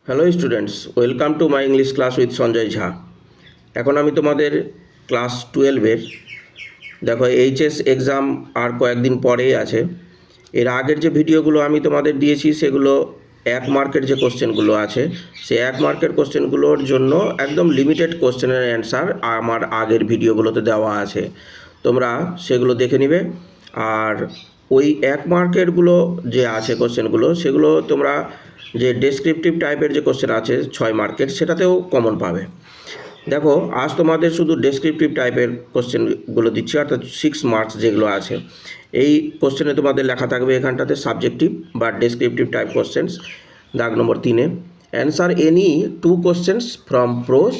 Hello students, welcome to my English class with Sanjay Jha. এখন আমি তোমাদের ক্লাস 12-এর দেখো এইচএস এক্সাম আর কয়েকদিন পরেই আছে। এর আগের যে ভিডিওগুলো আমি তোমাদের দিয়েছি সেগুলো 1 মার্কের যে কোশ্চেনগুলো আছে সেই 1 মার্কের কোশ্চেনগুলোর জন্য একদম লিমিটেড কোশ্চেনের অ্যান্সার আমার আগের ভিডিওগুলোতে দেওয়া আছে, তোমরা সেগুলো দেখে নিবে। আর ওই 1 মার্কেরগুলো যে আছে কোশ্চেনগুলো সেগুলো তোমরা যে ডেসক্রিপটিভ টাইপের যে কোশ্চেন আছে 6 মার্কের সেটাতেও কমন পাবে। দেখো আজ তোমাদের শুধু ডেসক্রিপটিভ টাইপের কোশ্চেনগুলো দিচ্ছি, অর্থাৎ 6 মার্কস যেগুলো আছে এই কোশ্চেনে তোমাদের লেখা থাকবে এখানটাতে সাবজেক্টিভ বা ডেসক্রিপটিভ টাইপ কোশ্চেন্স। দাগ নম্বর 3-এ answer any 2 questions from prose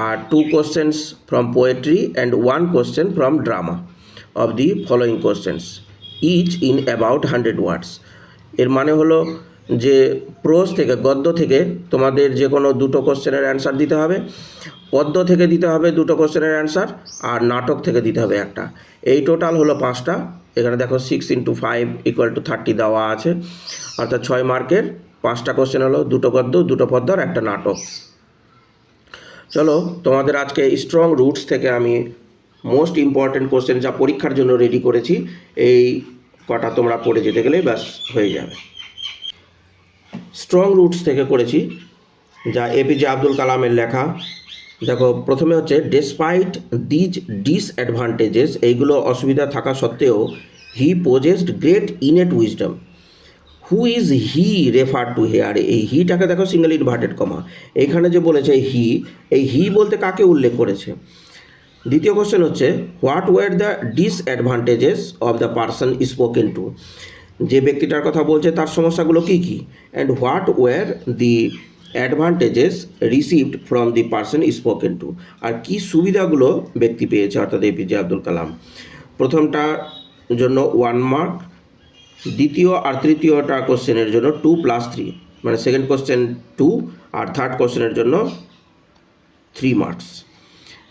আর 2 questions from poetry and 1 question from drama of the following questions each in about 100 words. এর মানে হলো যে প্রোজ থেকে গদ্য থেকে তোমাদের যে কোনো 2টো কোশ্চেনের অ্যান্সার দিতে হবে, পদ্য থেকে দিতে হবে 2টো কোশ্চেনের অ্যান্সার, আর নাটক থেকে দিতে হবে একটা। এই টোটাল হলো 5টা। এখানে দেখো 6 × 5 = 30 দেওয়া আছে, অর্থাৎ 6 মার্কের 5টা কোশ্চেন হলো 2টো গদ্য, 2টো পদ্য আর একটা নাটক। চলো তোমাদের আজকে স্ট্রং রুটস থেকে আমি মোস্ট ইম্পর্টেন্ট কোশ্চেন যা পরীক্ষার জন্য রেডি করেছি এই কটা তোমরা পড়ে যেতে গেলেই ব্যাস হয়ে যাবে। স্ট্রং রুটস থেকে করেছি যা এপিজে আব্দুল কালামের লেখা। দেখো প্রথমে হচ্ছে ডেসপাইট দিজ ডিসঅ্যাডভান্টেজেস, এইগুলো অসুবিধা থাকা সত্ত্বেও he possessed great innate wisdom. Who is he refer to here, এই হিটাকে দেখো সিঙ্গেল ইনভার্টেড কমা, এইখানে যে বলেছে হি, এই হি বলতে কাকে উল্লেখ করেছে। দ্বিতীয় কোশ্চেন হচ্ছে what were the disadvantages of the person spoken to, যে ব্যক্তিটার কথা বলছে তার সমস্যাগুলো কী কী, and what were the advantages received from the person spoken to, আর কী সুবিধাগুলো ব্যক্তি পেয়েছে অর্থাৎ এপিজে আব্দুল কালাম। প্রথমটার জন্য 1 মার্ক, দ্বিতীয় আর তৃতীয়টা কোশ্চেনের জন্য 2+3, মানে সেকেন্ড কোশ্চেন 2 আর থার্ড কোশ্চেনের জন্য 3 মার্কস।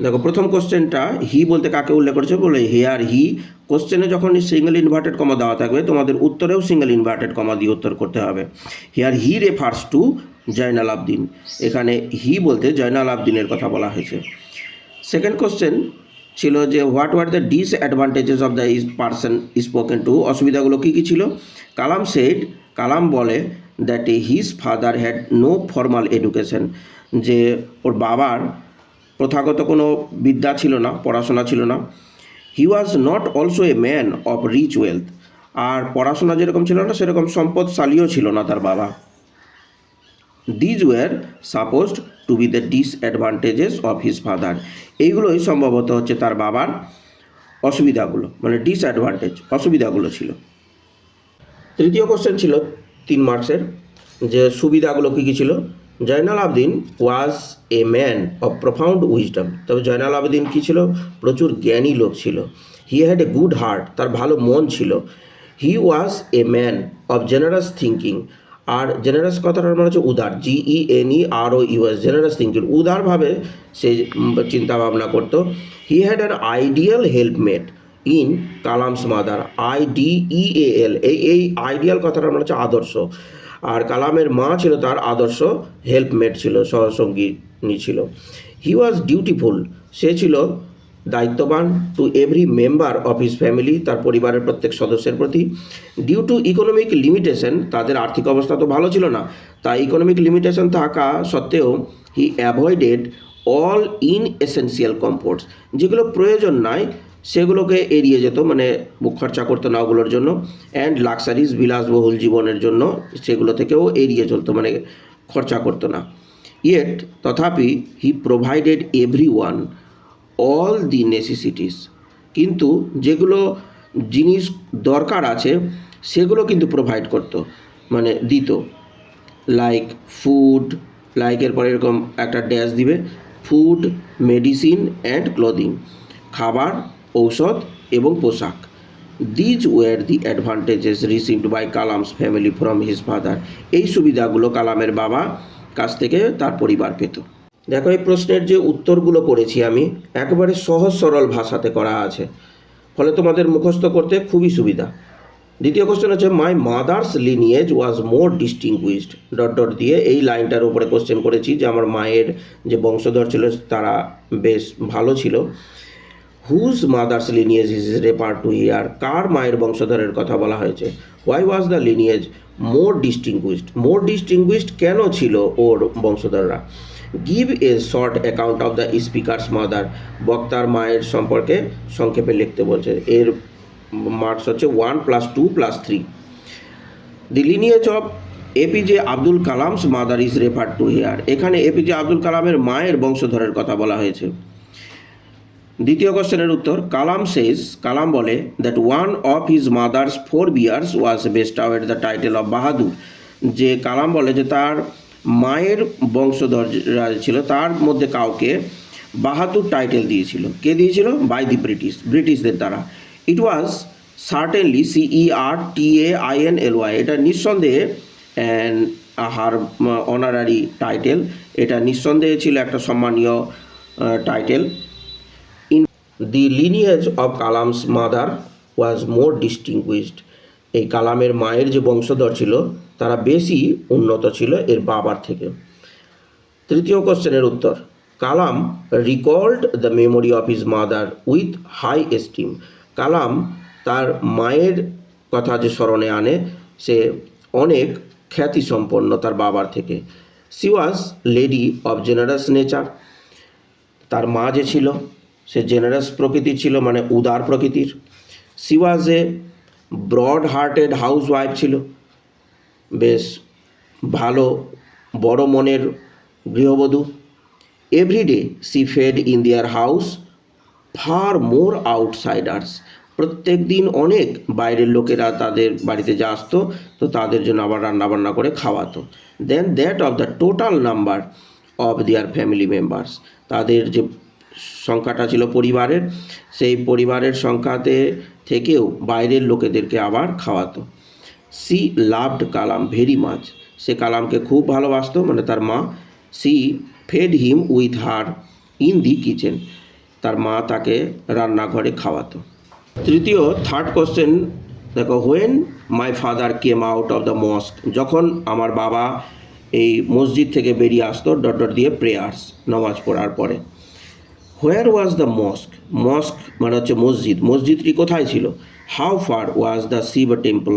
দেখো প্রথম কোশ্চেনটা হি বলতে কাকে উল্লেখ করেছে বলে হেয়ার হি, কোশ্চেনে যখন সিঙ্গেল ইনভার্টেড কমা দেওয়া থাকবে তোমাদের উত্তরেও সিঙ্গেল ইনভার্টেড কমা দিয়ে উত্তর করতে হবে। Here he refers to Zainal Abdin, এখানে হি বলতে জয়নাল আবদিনের কথা বলা হয়েছে। সেকেন্ড কোশ্চেন ছিল যে what were the disadvantages of the person spoken to, অসুবিধাগুলো কী কী ছিল। কালাম সেড, কালাম বলে that his father had no formal education, যে ওর বাবার প্রথাগত কোনো বিদ্যা ছিল না, পড়াশোনা ছিল না। He was not also a man of rich wealth, আর পড়াশোনা যেরকম ছিল না সেরকম সম্পদশালীও ছিল না তার বাবা। These war supposed to B the disadvantages of his father, এইগুলোই সম্ভবত হচ্ছে তার বাবার অসুবিধাগুলো, মানে ডিসঅ্যাডভান্টেজ অসুবিধাগুলো ছিল। তৃতীয় কোশ্চেন ছিল 3 মার্কসের, যে সুবিধাগুলো কী কী ছিল। Zainal Abdin was a man of profound wisdom, তবে জয়নাল আবদিন কী ছিল, প্রচুর জ্ঞানী লোক ছিল। He had a good heart, তার ভালো মন ছিল। He was a man of generous thinking, আর জেনারাস কথাটার মানে হচ্ছে উদার, GENEROUS, জেনারাস থিঙ্কিং, উদারভাবে সে চিন্তাভাবনা করতো। He had an ideal helpmate in Kalam's mother, IDEAL, এই আইডিয়াল কথাটার মানে হচ্ছে আদর্শ, আর কালামের মা ছিল তার আদর্শ হেল্পমেট ছিল, সহসঙ্গিনী ছিল। হি ওয়াজ ডিউটিফুল, সে ছিল দায়িত্ববান, to every member of his family, তার পরিবারের প্রত্যেক সদস্যের প্রতি। ডিউ টু ইকোনমিক লিমিটেশন, তাদের আর্থিক অবস্থা তো ভালো ছিল না, তাই ইকোনমিক লিমিটেশন থাকা সত্ত্বেও হি অ্যাভয়েডেড অল ইনএসেন্সিয়াল কমফোর্টস, যেগুলো প্রয়োজন নাই সেগুলোকে এড়িয়ে যেত, মানে খরচা করতো না ওগুলোর জন্য। অ্যান্ড লাক্সারিজ, বিলাসবহুল জীবনের জন্য সেগুলো থেকেও এড়িয়ে চলতো, মানে খরচা করতো না। ইয়েট, তথাপি he provided every one all the necessities, কিন্তু যেগুলো জিনিস দরকার আছে সেগুলো কিন্তু প্রোভাইড করতো, মানে দিত। লাইক ফুড, লাইকের পরে এরকম একটা ড্যাশ দিবে, ফুড, মেডিসিন অ্যান্ড ক্লোদিং, খাবার, ঔষধ এবং পোশাক। These were the advantages received by Kalam's family from his father, এই সুবিধাগুলো কালামের বাবা কাছ থেকে তার পরিবার পেত। দেখো এই প্রশ্নের যে উত্তরগুলো করেছি আমি একেবারে সহজ সরল ভাষাতে করা আছে, ফলে তোমাদের মুখস্থ করতে খুবই সুবিধা। দ্বিতীয় কোশ্চেন হচ্ছে my mother's lineage was more distinguished dot dot দিয়ে এই লাইনটার উপরে কোশ্চেন করেছি যে আমার মায়ের যে বংশধর ছিল তারা বেশ ভালো ছিল। Whose mother's lineage is refer to here, কার মায়ের বংশধরের কথা বলা হয়েছে। Why was the lineage more distinguished কেন ছিল ওর বংশধররা। Give a short account of the speaker's mother, বক্তার মায়ের সম্পর্কে সংক্ষেপে লিখতে বলছে। এর মার্কস হচ্ছে 1 + 2 + 3। দি lineage of APJ Abdul Kalam's mother is refer to here, এখানে এপিজে আব্দুল কালামের মায়ের বংশধরের কথা বলা হয়েছে। দ্বিতীয় কোশ্চেনের উত্তর, কালাম বলে that one of his mother's 4 bears was bestowed the title of Bahadur, যে কালাম বলে যে তার মায়ের বংশধর ছিল তার মধ্যে কাউকে বাহাদুর টাইটেল দিয়েছিল। কে দিয়েছিল? বাই দি ব্রিটিশদের দ্বারা। ইট ওয়াজ সার্টেনলি CERTAINLY, এটা নিঃসন্দেহে হার অনারারি টাইটেল, এটা নিঃসন্দেহে ছিল একটা সম্মানীয় title. The lineage of Kalam's mother was more distinguished, এই কালামের মায়ের যে বংশধর ছিল তারা বেশি উন্নত ছিল এর বাবার থেকে। তৃতীয় কোশ্চেনের উত্তর, Kalam recalled the memory of his mother with high esteem, Kalam তার মায়ের কথা যে স্মরণে আনে সে অনেক খ্যাতিসম্পন্ন তার বাবার থেকে। C was lady of generous nature, তার মা যে ছিল সে জেনারাস প্রকৃতির ছিল, মানে উদার প্রকৃতির। She was a broad hearted house wife, ছিল বেশ ভালো বড় মনের গৃহবধূ। Everyday she fed in their house far more outsiders, প্রত্যেক দিন অনেক বাইরের লোকেরা তাদের বাড়িতে যা আসতো তো তাদের জন্য আবার রান্নাবান্না করে খাওয়াতো। Then that of the total number of their family members, তাদের যে সংখ্যাটা ছিল পরিবারের, সেই পরিবারের সংখ্যাতে থেকেও বাইরের লোকেদেরকে আবার খাওয়াতো। She loved Kalam very much, সে কালামকে খুব ভালোবাসতো, মানে তার মা। She fed him with her in the kitchen, তার মা তাকে রান্নাঘরে খাওয়াতো। থার্ড কোশ্চেন দেখো, when my father came out of the mosque, যখন আমার বাবা এই মসজিদ থেকে বেরিয়ে আসতো ডট ডট দিয়ে প্রেয়ার্স, নামাজ পড়ার পরে। হোয়ার ওয়াজ দ্য মস্ক মানে হচ্ছে মসজিদ, মসজিদটি কোথায় ছিল। How far was the Shiva temple,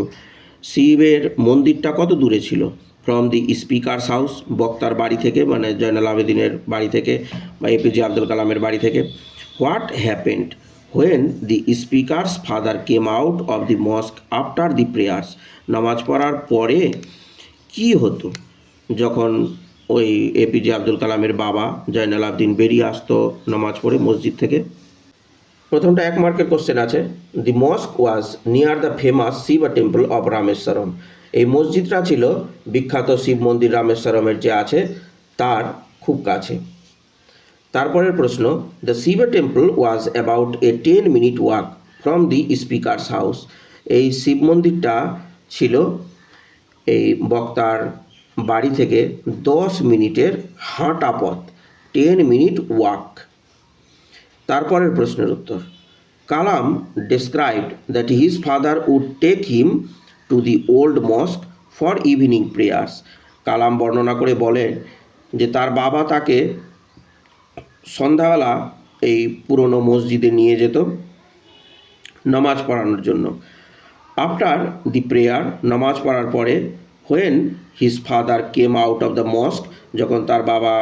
শিবের মন্দিরটা কত দূরে ছিল। ফ্রম দি স্পিকারস হাউস, বক্তার বাড়ি থেকে, মানে জয়নাল আবেদিনের বাড়ি থেকে বা এপিজে আব্দুল কালামের বাড়ি থেকে। What happened when the speaker's father came out of the mosque after the prayers, নামাজ পড়ার পরে কি হতো যখন ওই এপিজে আব্দুল কালামের বাবা জয়নাল আবেদিন বেরিয়ে আসতো নামাজ পড়ে মসজিদ থেকে। প্রথমটা 1 মার্কের কোশ্চেন আছে। The mosque was near the famous Shiva temple of Rameswaram, এই মসজিদটা ছিল বিখ্যাত শিব মন্দির রামেশ্বরমের যে আছে তার খুব কাছে। তারপরের প্রশ্ন, the Shiva temple was about a 10-minute walk from the speaker's house, এই শিব মন্দিরটা ছিল এই বক্তার বাড়ি থেকে 10 মিনিটের হাঁটা পথ, 10-minute ওয়াক। তারপরের প্রশ্নের উত্তর, Kalam described that his father would take him to the old mosque for evening prayers, Kalam বর্ণনা করে বলে যে তার বাবা তাকে সন্ধ্যাবেলা এই পুরনো মসজিদে নিয়ে যেত নামাজ পড়ানোর জন্য। আফটার দি প্রেয়ার, নামাজ পড়ার পরে। When his father came out of the mosque, যখন তার বাবা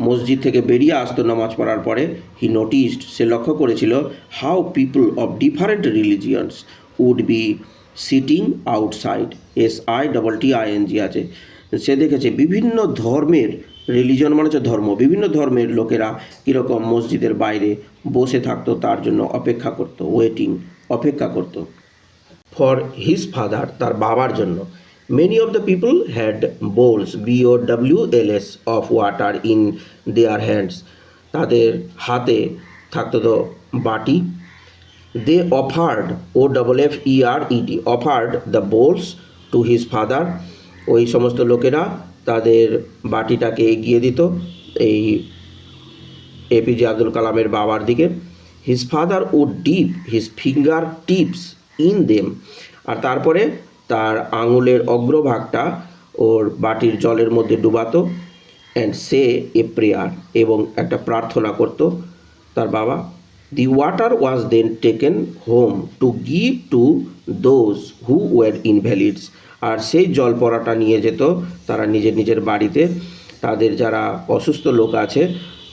মসজিদ থেকে বেরিয়ে আসতো নামাজ পড়ার পরে। হি নোটিসড, সে লক্ষ্য করেছিল, how people of different religions would be sitting outside, SITTING আছে, সে দেখেছে বিভিন্ন ধর্মের, রিলিজন মানে হচ্ছে ধর্ম, বিভিন্ন ধর্মের লোকেরা কীরকম মসজিদের বাইরে বসে থাকতো, তার জন্য অপেক্ষা করতো, অপেক্ষা করতো। ফর হিজ ফাদার, তার বাবার জন্য। Many of the people had bowls, BOWLS of water in their hands, তাদের হাতে থাকতো তো বাটি। They offered, OFFERED, offered the bowls to his father, ওই সমস্ত লোকেরা তাদের বাটিটাকে এগিয়ে দিত এই এপিজে আব্দুল কালামের বাবার দিকে। His father would dip his finger tips in them, আর তারপরে তার আঙুলের অগ্রভাগটা ওর বাটির জলের মধ্যে ডুবাতো অ্যান্ড সে এ প্রেয়ার, এবং একটা প্রার্থনা করত তার বাবা। The water was then taken home to give to those who were invalids, আর সেই জল পড়াটা নিয়ে যেত তারা নিজের নিজের বাড়িতে তাদের যারা অসুস্থ লোক আছে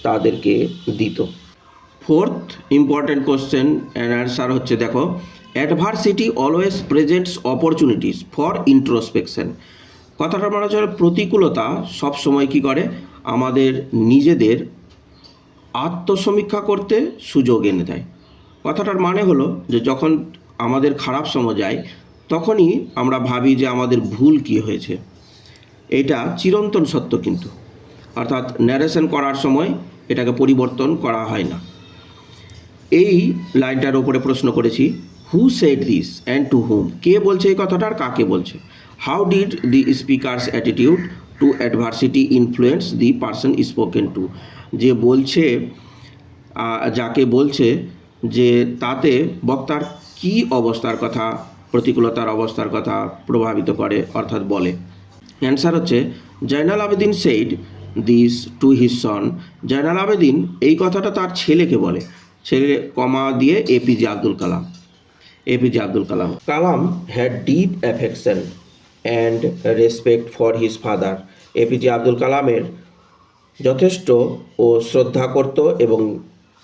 তাদেরকে দিত। Fourth important question and answer হচ্ছে, দেখো, adversity always presents opportunities for introspection. কথাটা মানে হচ্ছে প্রতিকূলতা সবসময় কী করে, আমাদের নিজেদের আত্মসমীক্ষা করতে সুযোগ এনে দেয়। কথাটার মানে হলো যে যখন আমাদের খারাপ সময় যায় তখনই আমরা ভাবি যে আমাদের ভুল কী হয়েছে। এটা চিরন্তন সত্য কিন্তু, অর্থাৎ ন্যারেশন করার সময় এটাকে পরিবর্তন করা হয় না। এই লাইনটার ওপরে প্রশ্ন করেছি, who said this and to whom, কে বলছে এই কথাটা আর কাকে বলছে। How did the speaker's attitude to adversity influence the person spoken to, যে বলছে যাকে বলছে যে তাতে বক্তার কি অবস্থার কথা, প্রতিকূলতার অবস্থার কথা প্রভাবিত করে অর্থাৎ বলে। অ্যান্সার হচ্ছে, Joynal Abedin said this to his son. Joynal Abedin এই কথাটা তার ছেলেকে বলে, ছেলে কমা দিয়ে APJ Abdul Kalam. APJ Abdul Kalam. Kalam had deep affection and respect for his father. APJ Abdul কালামের যথেষ্ট ও শ্রদ্ধা করত এবং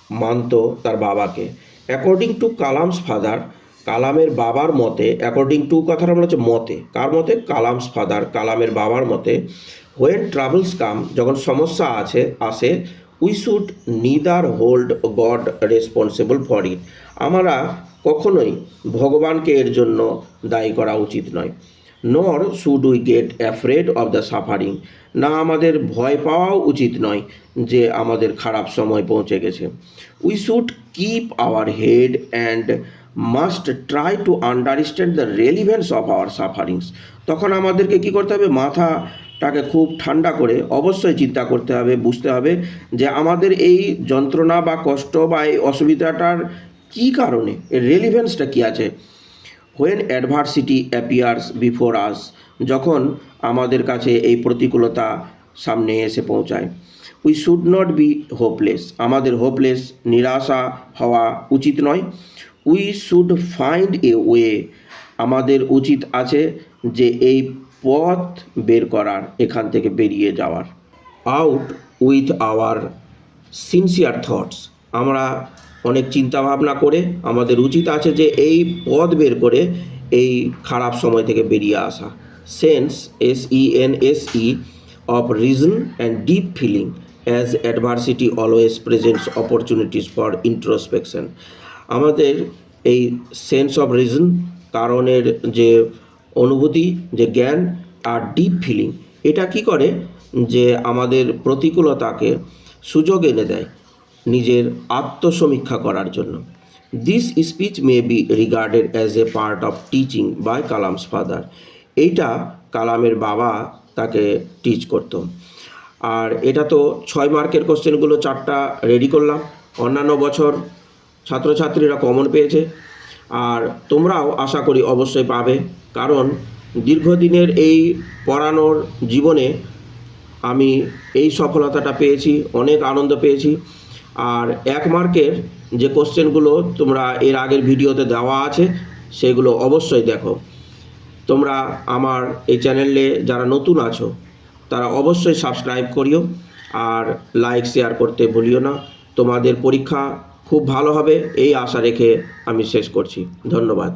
মানত তার বাবাকে। অ্যাকর্ডিং টু কালামস ফাদার, কালামের বাবার মতে, অ্যাকর্ডিং টু কথাটা বলা হচ্ছে মতে, কার মতে, কালামস ফাদার, কালামের বাবার মতে, হোয়েন ট্রাভেলস কাম, যখন সমস্যা আসে, we should neither hold god responsible for it, আমরা কখনোই ভগবানকে এর জন্য দায়ী করা উচিত নয়। নর should we get afraid of the suffering, না আমাদের ভয় পাওয়াও উচিত নয় যে আমাদের খারাপ সময় পৌঁছে গেছে। We should keep our head and must try to understand the relevance of our sufferings, তখন আমাদেরকে কী করতে হবে, মাথাটাকে খুব ঠান্ডা করে অবশ্যই চিন্তা করতে হবে, বুঝতে হবে যে আমাদের এই যন্ত্রণা বা কষ্ট বা এই অসুবিধাটার কী কারণে, এর রেলিভেন্সটা কী আছে। When adversity appears before us, যখন আমাদের কাছে এই প্রতিকূলতা সামনে এসে পৌঁছায়। We should not be hopeless, আমাদের হোপলেস, নিরাশা হওয়া উচিত নয়। We should find a way, আমাদের উচিত আছে যে এই পথ বের করার, এখান থেকে বেরিয়ে যাওয়ার। Out with our sincere thoughts, আমরা অনেক চিন্তাভাবনা করে আমাদের উচিত আছে যে এই পথ বের করে এই খারাপ সময় থেকে বেরিয়ে আসা। Sense, SENSE, of reason and deep feeling as adversity always presents opportunities for introspection, আমাদের এই সেন্স অফ রিজন, কারণের যে অনুভূতি, যে জ্ঞান, আর ডিপ ফিলিং, এটা কি করে যে আমাদের প্রতিকূলতাকে সুযোগ এনে দেয় নিজের আত্মসমীক্ষা করার জন্য। This speech may be regarded as a part of teaching by Kalam's father, এইটা কালামের বাবা তাকে টিচ করত। আর এটা তো 6 মার্কের কোশ্চেনগুলো 4টা রেডি করলাম, অন্যান্য বছর ছাত্রছাত্রীরা কমন পেয়েছে, আর তোমরাও আশা করি অবশ্যই পাবে, কারণ দীর্ঘদিনের এই পড়ানোর জীবনে আমি এই সফলতাটা পেয়েছি, অনেক আনন্দ পেয়েছি। আর 1 মার্কের যে কোশ্চেনগুলো তোমরা এর আগের ভিডিওতে দেওয়া আছে সেগুলো অবশ্যই দেখো। তোমরা আমার এই চ্যানেলে যারা নতুন আছো তারা অবশ্যই সাবস্ক্রাইব করিও, আর লাইক শেয়ার করতে ভুলিও না। তোমাদের পরীক্ষা খুব ভালো হবে এই আশা রেখে আমি শেষ করছি। ধন্যবাদ।